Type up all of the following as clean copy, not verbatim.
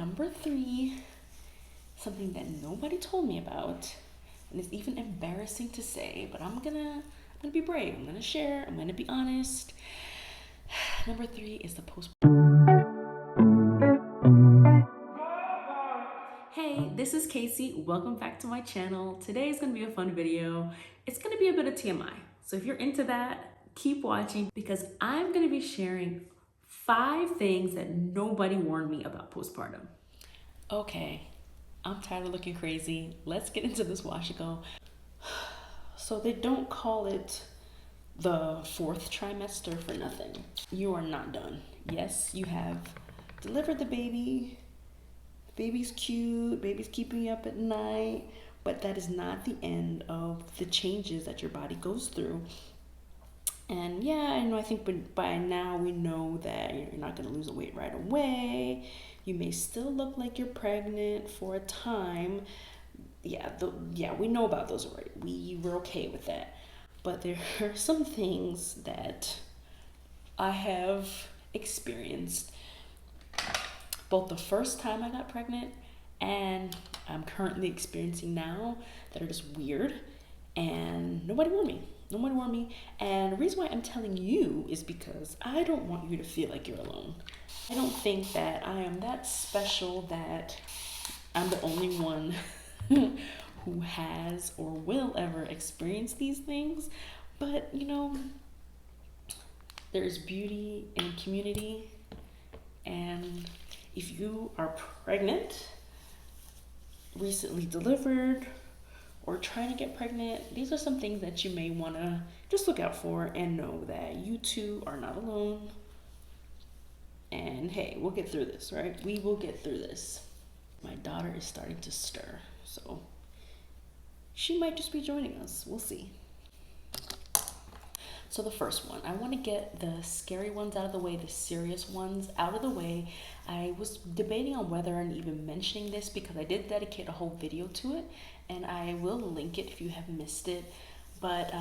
number 3, something that nobody told me about, and it's even embarrassing to say, but I'm gonna be brave. I'm gonna share. I'm gonna be honest. Number 3 is the postpartum. Hey, this is Casey. Welcome back to my channel. Today is gonna be a fun video. It's gonna be a bit of TMI. So if you're into that, keep watching because I'm gonna be sharing 5 things that nobody warned me about postpartum. Okay, I'm tired of looking crazy. Let's get into this wash and go. So they don't call it the 4th trimester for nothing. You are not done. Yes, you have delivered the baby. Baby's cute, baby's keeping you up at night, but that is not the end of the changes that your body goes through. And yeah, I think by now we know that you're not going to lose the weight right away. You may still look like you're pregnant for a time. Yeah, we know about those already. We're okay with that. But there are some things that I have experienced both the first time I got pregnant and I'm currently experiencing now that are just weird, and nobody warned me. And the reason why I'm telling you is because I don't want you to feel like you're alone. I don't think that I am that special that I'm the only one who has or will ever experience these things. But there's beauty in community, and if you are pregnant, recently delivered, or trying to get pregnant, these are some things that you may want to just look out for and know that you too are not alone. And hey, we'll get through this, right? We will get through this. My daughter is starting to stir, so she might just be joining us. We'll see. So the first one, I want to get the scary ones out of the way, the serious ones out of the way. I was debating on whether I'm even mentioning this because I did dedicate a whole video to it, and I will link it if you have missed it. But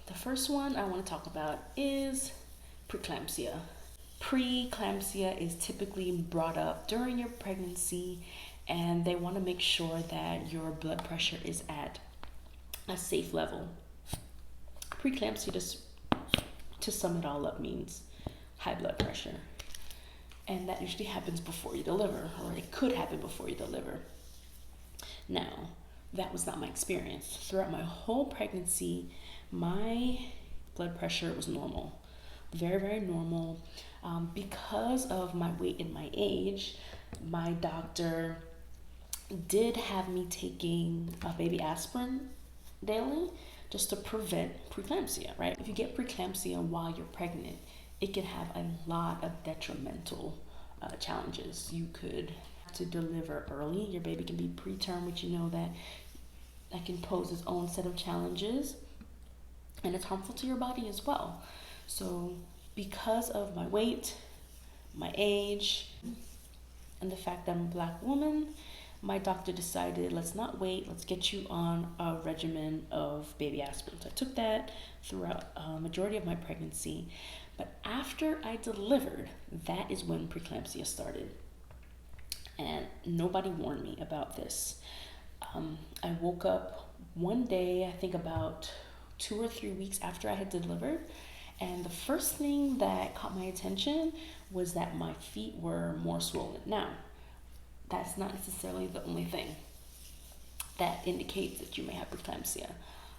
the first one I want to talk about is preeclampsia. Preeclampsia is typically brought up during your pregnancy, and they want to make sure that your blood pressure is at a safe level. Preeclampsia, just to sum it all up, means high blood pressure. And that usually happens before you deliver, or it could happen before you deliver. Now, that was not my experience. Throughout my whole pregnancy, my blood pressure was normal. Very, very normal. Because of my weight and my age, my doctor did have me taking a baby aspirin daily just to prevent preeclampsia, right? If you get preeclampsia while you're pregnant, it can have a lot of detrimental challenges. You could have to deliver early. Your baby can be preterm, which you know that can pose its own set of challenges, and it's harmful to your body as well. So because of my weight, my age, and the fact that I'm a Black woman, my doctor decided, let's not wait, let's get you on a regimen of baby aspirin. So I took that throughout a majority of my pregnancy. But after I delivered, that is when preeclampsia started. And nobody warned me about this. I woke up one day, I think about 2 or 3 weeks after I had delivered, and the first thing that caught my attention was that my feet were more swollen. Now, that's not necessarily the only thing that indicates that you may have preeclampsia.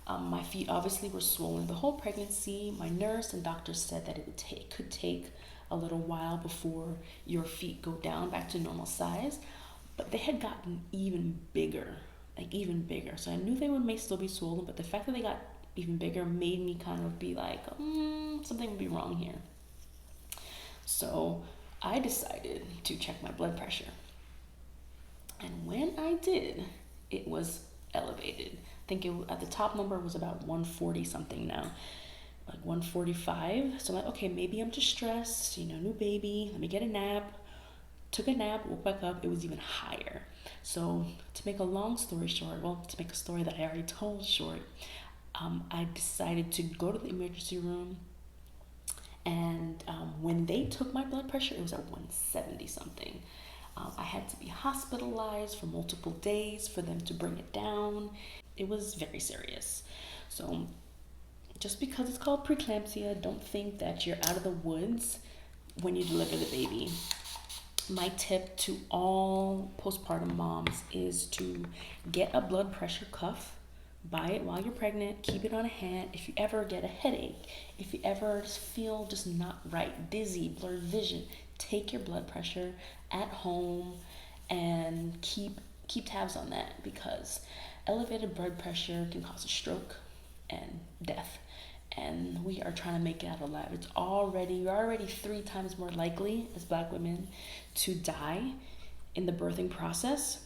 My feet obviously were swollen the whole pregnancy. My nurse and doctor said that it could take a little while before your feet go down back to normal size, but they had gotten even bigger. So I knew they may still be swollen, but the fact that they got even bigger made me kind of be like, something would be wrong here. So I decided to check my blood pressure. And when I did, it was elevated. I think at the top number was about 140 something now, like 145. So I'm like, okay, maybe I'm just stressed, new baby, let me get a nap. Took a nap, woke back up, it was even higher. So to make a long story short, to make a story that I already told short, I decided to go to the emergency room, and when they took my blood pressure, it was at 170 something. I had to be hospitalized for multiple days for them to bring it down. It was very serious. So just because it's called preeclampsia, don't think that you're out of the woods when you deliver the baby. My tip to all postpartum moms is to get a blood pressure cuff. Buy it while you're pregnant. Keep it on hand. If you ever get a headache, if you ever just feel just not right, dizzy, blurred vision, take your blood pressure at home and keep tabs on that, because elevated blood pressure can cause a stroke and death. And we are trying to make it out alive. You're already 3 times more likely as Black women to die in the birthing process.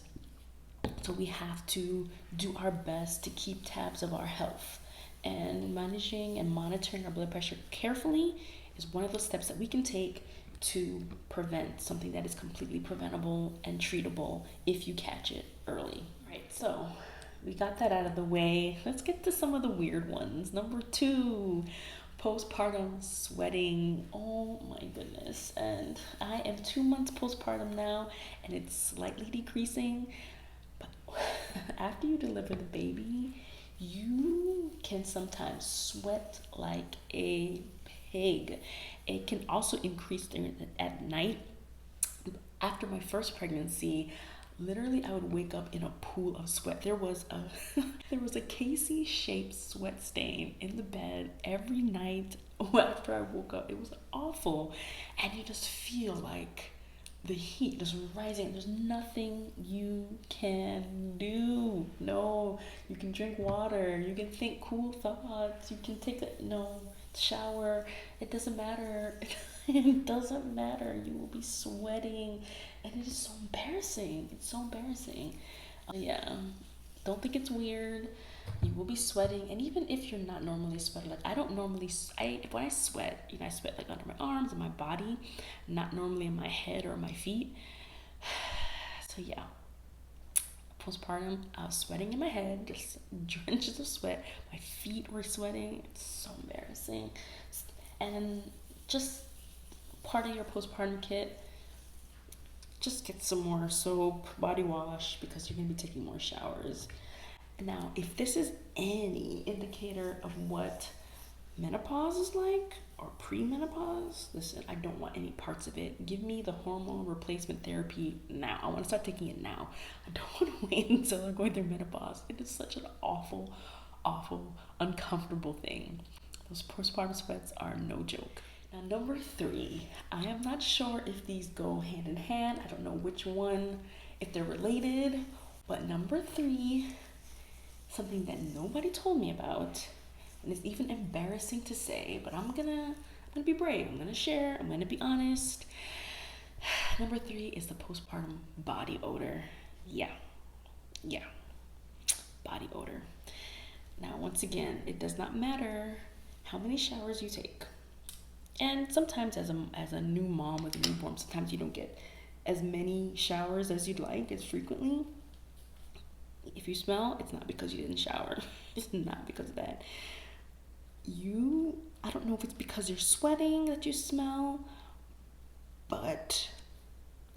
So we have to do our best to keep tabs of our health. And managing and monitoring our blood pressure carefully is one of those steps that we can take to prevent something that is completely preventable and treatable if you catch it early. Right, so we got that out of the way. Let's get to some of the weird ones. Number 2, postpartum sweating. Oh my goodness. And I am 2 months postpartum now, and it's slightly decreasing. But after you deliver the baby, you can sometimes sweat like a pig. It can also increase at night. After my first pregnancy, literally I would wake up in a pool of sweat. There was a Casey-shaped sweat stain in the bed every night after I woke up. It was awful. And you just feel like the heat just rising. There's nothing you can do. No, you can drink water. You can think cool thoughts. You can take a shower. It doesn't matter. It doesn't matter. You will be sweating, and it is so embarrassing. It's so embarrassing. Yeah, don't think it's weird. You will be sweating, and even if you're not normally sweating, like I don't normally, when I sweat, I sweat like under my arms and my body, not normally in my head or my feet. So yeah, postpartum, I was sweating in my head, just drenches of sweat. My feet were sweating. It's so embarrassing. And just part of your postpartum kit, just get some more soap, body wash, because you're going to be taking more showers. Now, if this is any indicator of what menopause is like, or premenopause, listen, I don't want any parts of it. Give me the hormone replacement therapy now. I want to start taking it now. I don't want to wait until I'm going through menopause. It is such an awful, awful, uncomfortable thing. Those postpartum sweats are no joke. Now, number 3, I am not sure if these go hand in hand. I don't know which one, if they're related, but number 3, something that nobody told me about, and it's even embarrassing to say, but I'm gonna be brave. I'm gonna share. I'm gonna be honest. Number 3 is the postpartum body odor. Yeah, body odor. Now, once again, it does not matter how many showers you take. And sometimes as a new mom with a newborn, sometimes you don't get as many showers as you'd like, as frequently. If you smell, it's not because you didn't shower. It's not because of that. I don't know if it's because you're sweating that you smell, but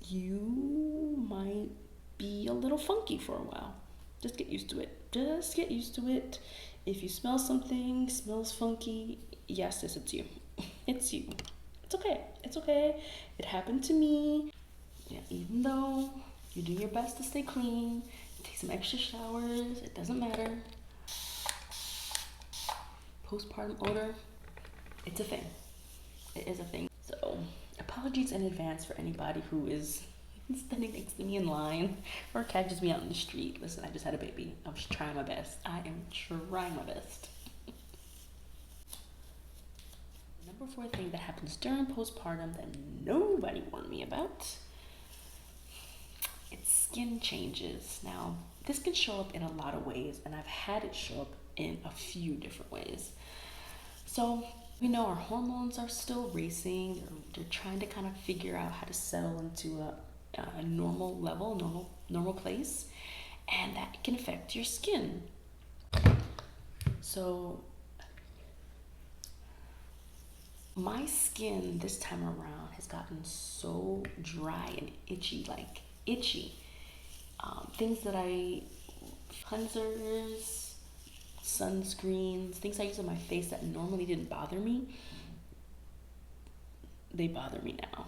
you might be a little funky for a while. Just get used to it. If you smell something, smells funky, yes, it's you. It's you. It's okay. It happened to me. Yeah, even though you do your best to stay clean, take some extra showers, it doesn't matter. Postpartum odor, it's a thing. It is a thing. So, apologies in advance for anybody who is standing next to me in line or catches me out in the street. Listen, I just had a baby. I'm just trying my best. I am trying my best. Number 4 thing that happens during postpartum that nobody warned me about, it's skin changes. Now, this can show up in a lot of ways, and I've had it show up in a few different ways. So we know our hormones are still racing. They're trying to kind of figure out how to settle into a normal level, normal place, and that can affect your skin. So my skin this time around has gotten so dry and itchy, things that cleansers, sunscreens, things I use on my face that normally didn't bother me, they bother me now.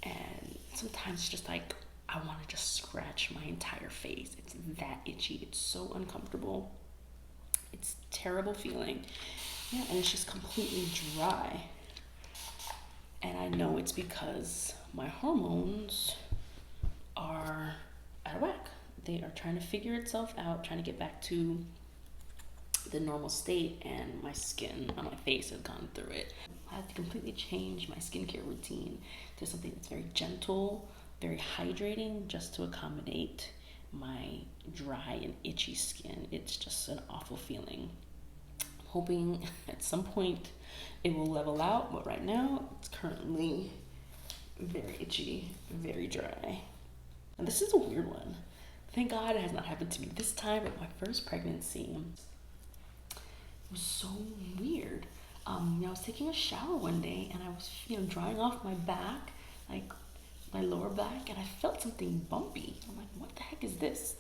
And sometimes it's just like I want to just scratch my entire face. It's that itchy. It's so uncomfortable. It's a terrible feeling. Yeah, and it's just completely dry. And I know it's because my hormones are out of whack. They are trying to figure itself out, trying to get back to the normal state, and my skin on my face has gone through it. I had to completely change my skincare routine to something that's very gentle, very hydrating, just to accommodate my dry and itchy skin. It's just an awful feeling. I'm hoping at some point it will level out, but right now it's currently very itchy, very dry. And this is a weird one. Thank God it has not happened to me this time, but my first pregnancy was so weird. I was taking a shower one day and I was, drying off my back, like my lower back, and I felt something bumpy. I'm like, what the heck is this?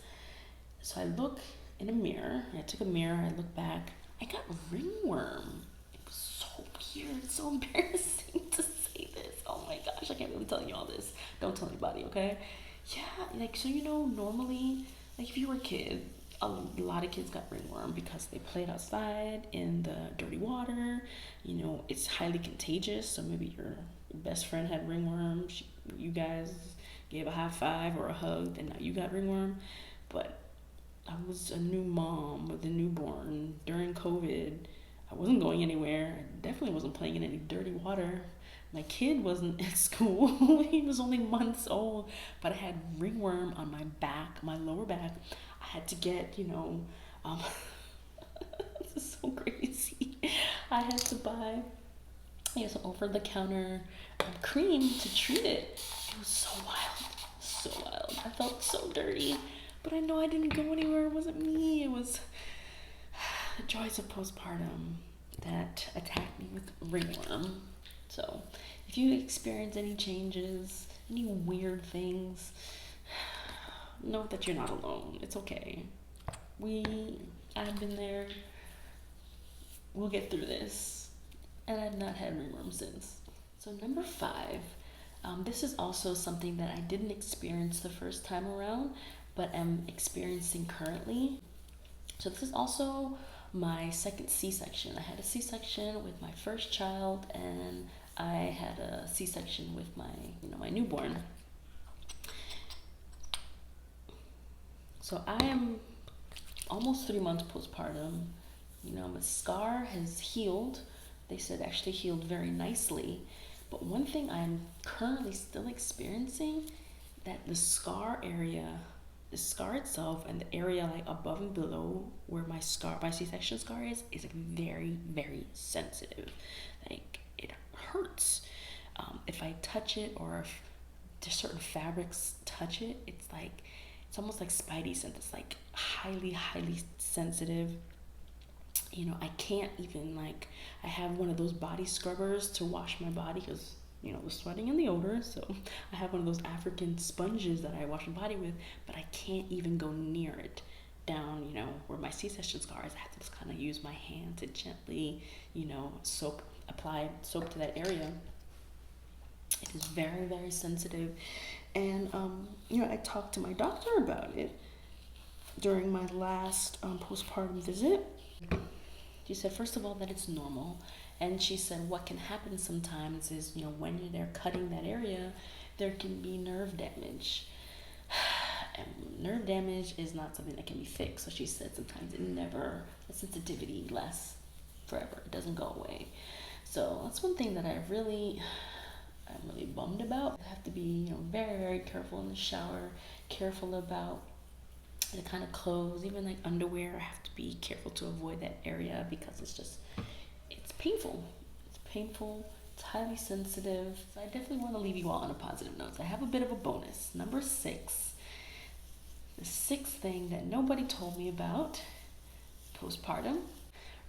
So I look in a mirror. I took a mirror. I look back. I got ringworm. It was so weird. It's so embarrassing to say this. Oh my gosh, I can't really tell you all this. Don't tell anybody, okay? Yeah, so normally, if you were a kid, a lot of kids got ringworm because they played outside in the dirty water. It's highly contagious. So maybe your best friend had ringworm. You guys gave a high five or a hug, and now you got ringworm. But I was a new mom with a newborn during COVID. I wasn't going anywhere. I definitely wasn't playing in any dirty water. My kid wasn't at school. He was only months old, but I had ringworm on my back, my lower back. I had to get, this is so crazy. I had to buy, some over-the-counter cream to treat it. It was so wild. I felt so dirty, but I know I didn't go anywhere. It wasn't me. It was the joys of postpartum that attacked me with ringworm. So if you experience any changes, any weird things, know that you're not alone. It's okay. I've been there. We'll get through this. And I've not had ringworm since. So number 5, this is also something that I didn't experience the first time around, but am experiencing currently. So this is also my second C-section. I had a C-section with my first child, and I had a C-section with my newborn. So I am almost 3 months postpartum. My scar has healed. They said actually healed very nicely. But one thing I'm currently still experiencing, that the scar itself and the area above and below where my C-section scar is very, very sensitive. It hurts. If I touch it, or if certain fabrics touch it, it's almost like spidey sense. It's highly, highly sensitive. I can't even I have one of those body scrubbers to wash my body because the sweating and the odor. So I have one of those African sponges that I wash my body with, but I can't even go near it down, where my C-section scar is. I have to just kind of use my hand to gently, apply soap to that area. It is very, very sensitive. And, I talked to my doctor about it during my last postpartum visit. She said, first of all, that it's normal. And she said what can happen sometimes is, when they're cutting that area, there can be nerve damage. And nerve damage is not something that can be fixed. So she said sometimes the sensitivity lasts forever. It doesn't go away. So that's one thing that I'm really bummed about. I have to be, very, very careful in the shower, careful about the kind of clothes, even underwear. I have to be careful to avoid that area because it's painful. It's painful. It's highly sensitive. So I definitely want to leave you all on a positive note. So I have a bit of a bonus. Number 6. The 6th thing that nobody told me about postpartum.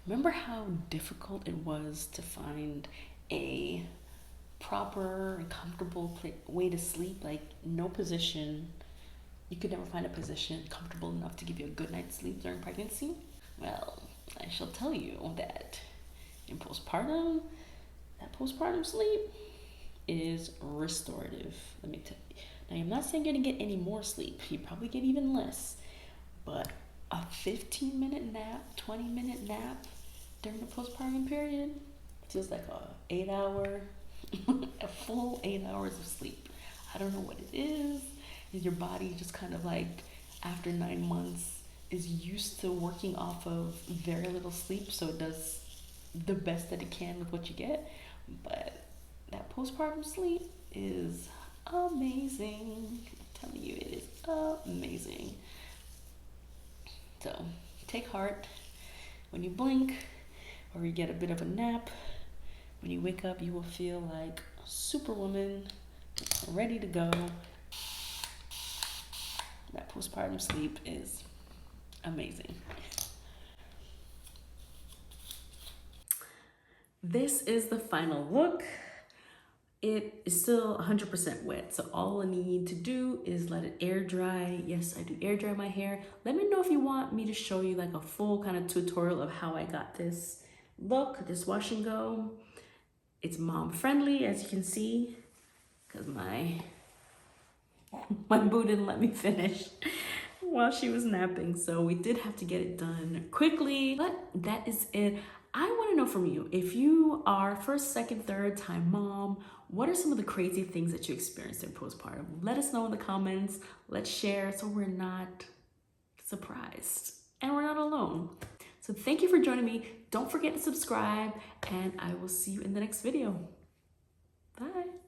Remember how difficult it was to find a proper and comfortable way to sleep? No position you could never find a position comfortable enough to give you a good night's sleep during pregnancy? Well, I shall tell you that in postpartum, that postpartum sleep is restorative. Let me tell you. Now, I'm not saying you're gonna get any more sleep. You probably get even less. But a 15-minute nap, 20-minute nap during the postpartum period feels like a 8-hour, a full 8 hours of sleep. I don't know what it is. Your body just kind of like, after 9 months, is used to working off of very little sleep, so it does the best that it can with what you get. But that postpartum sleep is amazing. I'm telling you, it is amazing. So take heart. When you blink or you get a bit of a nap, when you wake up, you will feel like a superwoman, ready to go. That postpartum sleep is amazing. This is the final look. It is still 100% wet, so all I need to do is let it air dry. Yes, I do air dry my hair. Let me know if you want me to show you like a full kind of tutorial of how I got this look, this wash and go. It's mom friendly, as you can see, because my boo didn't let me finish while she was napping, so we did have to get it done quickly. But that is it. I want to know from you, if you are first, second, third time mom, what are some of the crazy things that you experienced in postpartum? Let us know in the comments. Let's share so we're not surprised and we're not alone. So thank you for joining me. Don't forget to subscribe, and I will see you in the next video. Bye.